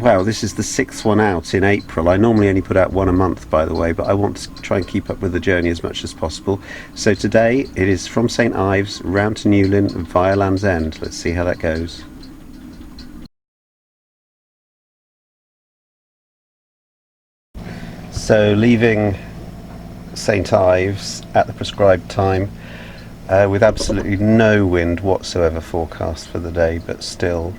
Wow, this is the 6th one out in April. I normally only put out one a month, by the way, but I want to try and keep up with the journey as much as possible. So today it is from St Ives round to Newlyn via Land's End. Let's see how that goes. So leaving St Ives at the prescribed time with absolutely no wind whatsoever forecast for the day, but still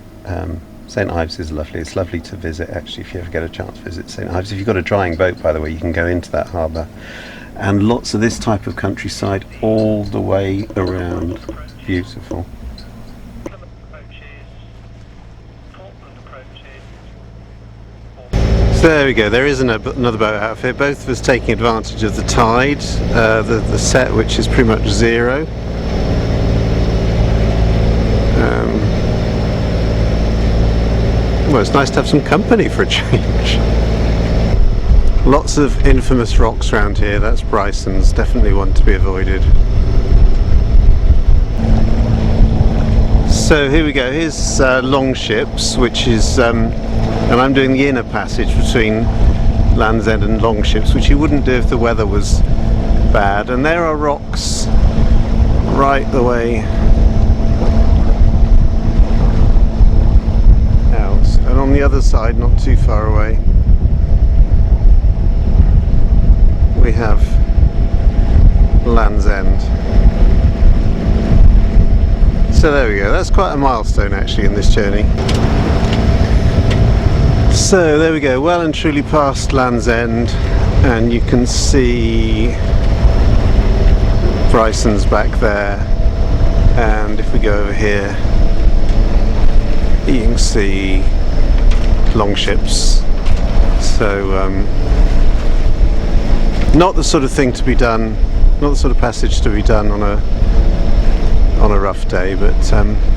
St Ives is lovely. It's lovely to visit, actually, if you ever get a chance to visit St Ives. If you've got a drying boat, by the way, you can go into that harbour. And lots of this type of countryside all the way around. Beautiful. So there we go, there is another boat out here. Both of us taking advantage of the tide, the set which is pretty much zero. Well, it's nice to have some company for a change. Lots of infamous rocks around here. That's Bryson's, definitely one to be avoided. So here we go, here's Longships, which is, and I'm doing the inner passage between Land's End and Longships, which you wouldn't do if the weather was bad. And there are rocks right the way out. And on the other side, not too far away, we have Land's End. So there we go, that's quite a milestone actually in this journey. So there we go, well and truly past Land's End, and you can see Bryson's back there, and if we go over here you can see Longships. So not the sort of thing to be done, not the sort of passage to be done on a rough day, but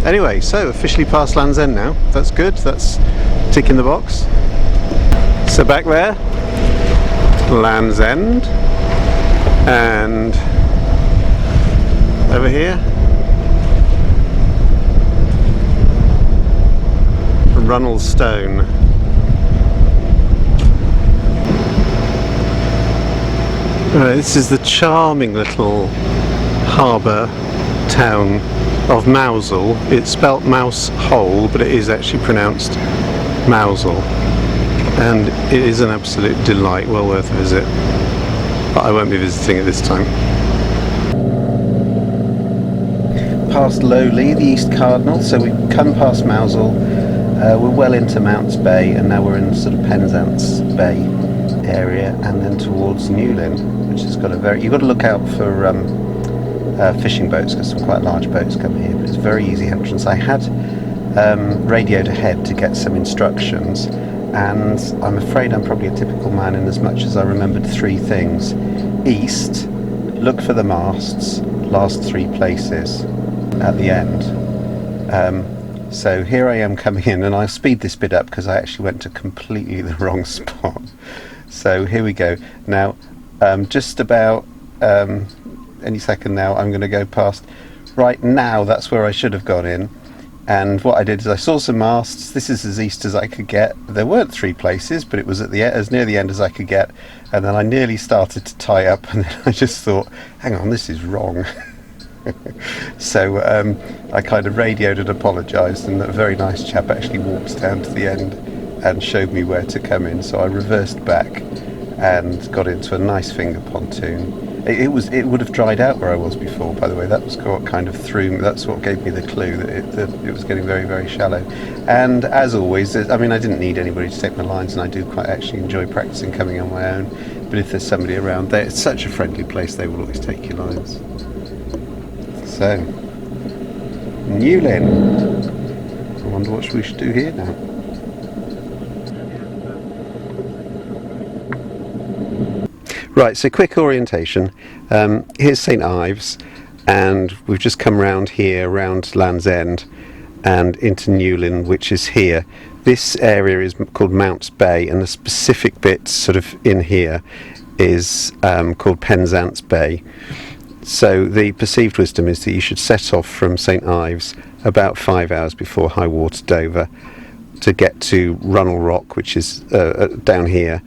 anyway, so officially past Land's End now. That's good, that's tick in the box. So back there, Land's End, and over here Runnel Stone. Right, this is the charming little harbour town of Mousehole. It's spelt Mouse Hole, but it is actually pronounced Mousehole, and it is an absolute delight, well worth a visit, but I won't be visiting it this time. Past Lowley, the East Cardinal, so we've come past Mousehole, we're well into Mounts Bay, and now we're in sort of Penzance Bay area, and then towards Newlyn, which has got a very, you've got to look out for fishing boats, because some quite large boats come here, but it's a very easy entrance. I had radioed ahead to get some instructions, and I'm afraid I'm probably a typical man in as much as I remembered 3 things. East, look for the masts, last 3 places at the end. So here I am coming in, and I'll speed this bit up because I actually went to completely the wrong spot. So here we go. Now just about any second now I'm going to go past. Right now that's where I should have gone in, and what I did is I saw some masts. This is as east as I could get. There weren't 3 places, but it was at the as near the end as I could get, and then I nearly started to tie up, and then I just thought, hang on, this is wrong. So I kind of radioed and apologised, and a very nice chap actually walked down to the end and showed me where to come in. So I reversed back and got into a nice finger pontoon. It would have dried out where I was before, by the way. That was what kind of threw me, that's what gave me the clue that it was getting very, very shallow. And as always, I mean, I didn't need anybody to take my lines, and I do quite actually enjoy practicing coming on my own, but if there's somebody around there, it's such a friendly place, they will always take your lines. So Newlyn, I wonder what we should do here now. Right, so quick orientation. Here's St Ives, and we've just come round here, around Land's End, and into Newlyn, which is here. This area is called Mounts Bay, and the specific bit sort of in here is called Penzance Bay. So the perceived wisdom is that you should set off from St Ives about 5 hours before high water Dover, to get to Runnel Rock, which is down here.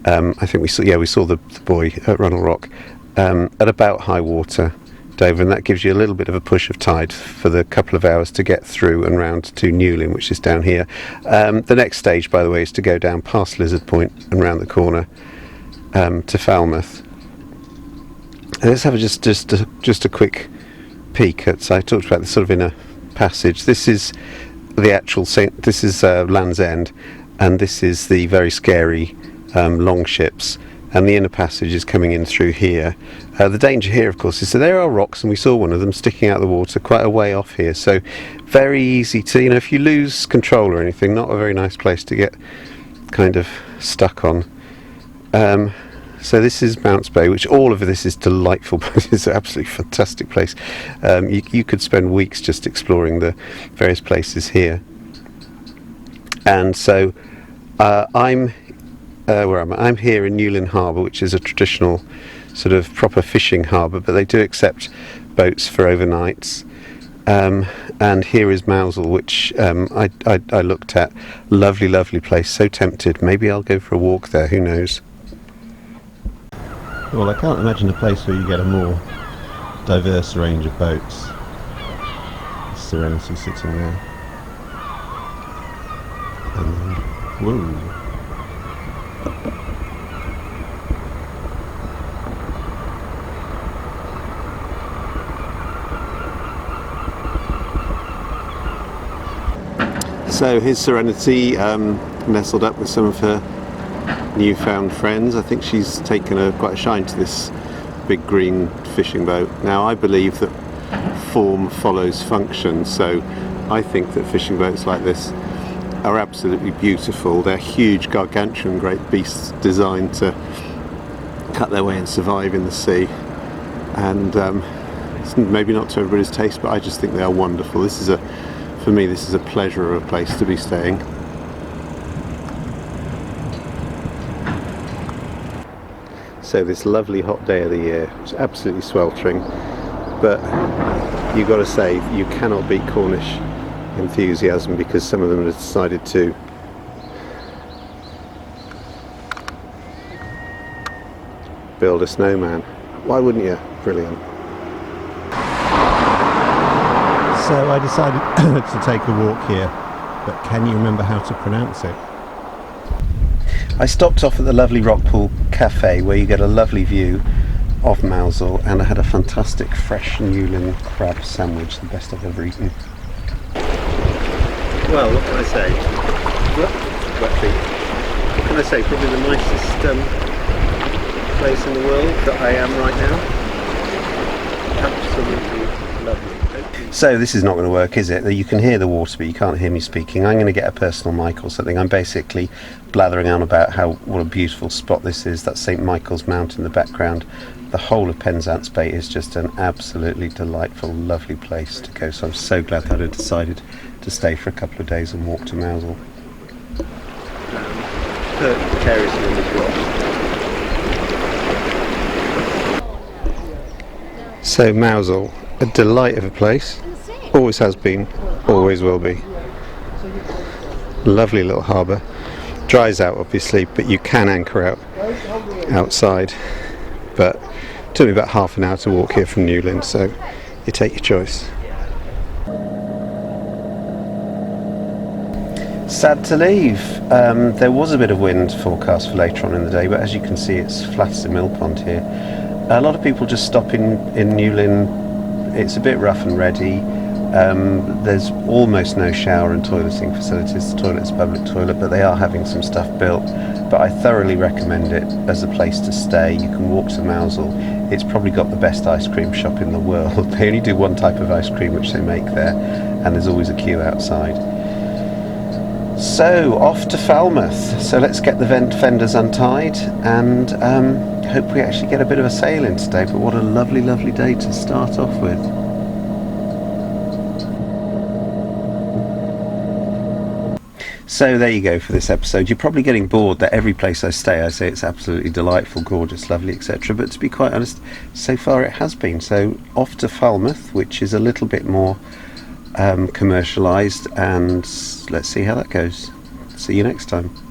I think we saw the buoy at Runnel Rock at about high water, Dover, and that gives you a little bit of a push of tide for the couple of hours to get through and round to Newlyn, which is down here. The next stage, by the way, is to go down past Lizard Point and round the corner to Falmouth. Let's have just a quick peek at. I talked about the sort of inner passage. This is the actual this is Land's End, and this is the very scary longships, and the inner passage is coming in through here. The danger here, of course, is that there are rocks, and we saw one of them sticking out of the water quite a way off here, so very easy to, if you lose control or anything, not a very nice place to get kind of stuck on. So this is Mounts Bay, which all of this is delightful, but it's an absolutely fantastic place. You could spend weeks just exploring the various places here. And so I'm where am I? I'm here in Newlyn Harbour, which is a traditional sort of proper fishing harbour, but they do accept boats for overnights. And here is Mousel, which I looked at. Lovely place, so tempted. Maybe I'll go for a walk there, who knows. Well, I can't imagine a place where you get a more diverse range of boats. Serenity sitting there. And then, whoa. So here's Serenity, nestled up with some of her newfound friends. I think she's taken quite a shine to this big green fishing boat. Now I believe that form follows function, so I think that fishing boats like this are absolutely beautiful. They're huge, gargantuan, great beasts designed to cut their way and survive in the sea, and it's maybe not to everybody's taste, but I just think they are wonderful. For me, this is a pleasure of a place to be staying. So this lovely hot day of the year, it's absolutely sweltering, but you've got to say, you cannot beat Cornish enthusiasm, because some of them have decided to build a snowman. Why wouldn't you? Brilliant. So I decided to take a walk here, but can you remember how to pronounce it? I stopped off at the lovely Rockpool Cafe, where you get a lovely view of Mousel, and I had a fantastic fresh Newlyn crab sandwich, the best I've ever eaten. Well, what can I say? Wet feet. What can I say? Probably the nicest place in the world that I am right now. Absolutely lovely. So this is not going to work, is it? You can hear the water, but you can't hear me speaking. I'm going to get a personal mic or something. I'm basically blathering on about what a beautiful spot this is. That's St Michael's Mount in the background. The whole of Penzance Bay is just an absolutely delightful, lovely place to go. So I'm so glad that I decided to stay for a couple of days and walk to Mousel. Precariously on this rock. So Mousel, a delight of a place. Always has been, always will be. Lovely little harbour. Dries out obviously, but you can anchor out outside. But it took me about half an hour to walk here from Newlyn, so you take your choice. Sad to leave. There was a bit of wind forecast for later on in the day, but as you can see, it's flat as a mill pond here. A lot of people just stop in Newlyn. It's a bit rough and ready. There's almost no shower and toileting facilities. The toilet's a public toilet, but they are having some stuff built. But I thoroughly recommend it as a place to stay. You can walk to Mousel. It's probably got the best ice cream shop in the world. They only do one type of ice cream, which they make there, and there's always a queue outside. So off to Falmouth. So let's get the fenders untied and hope we actually get a bit of a sail in today. But what a lovely, lovely day to start off with. So there you go for this episode. You're probably getting bored that every place I stay, I say it's absolutely delightful, gorgeous, lovely, etc. But to be quite honest, so far it has been. So off to Falmouth, which is a little bit more commercialised, and let's see how that goes. See you next time.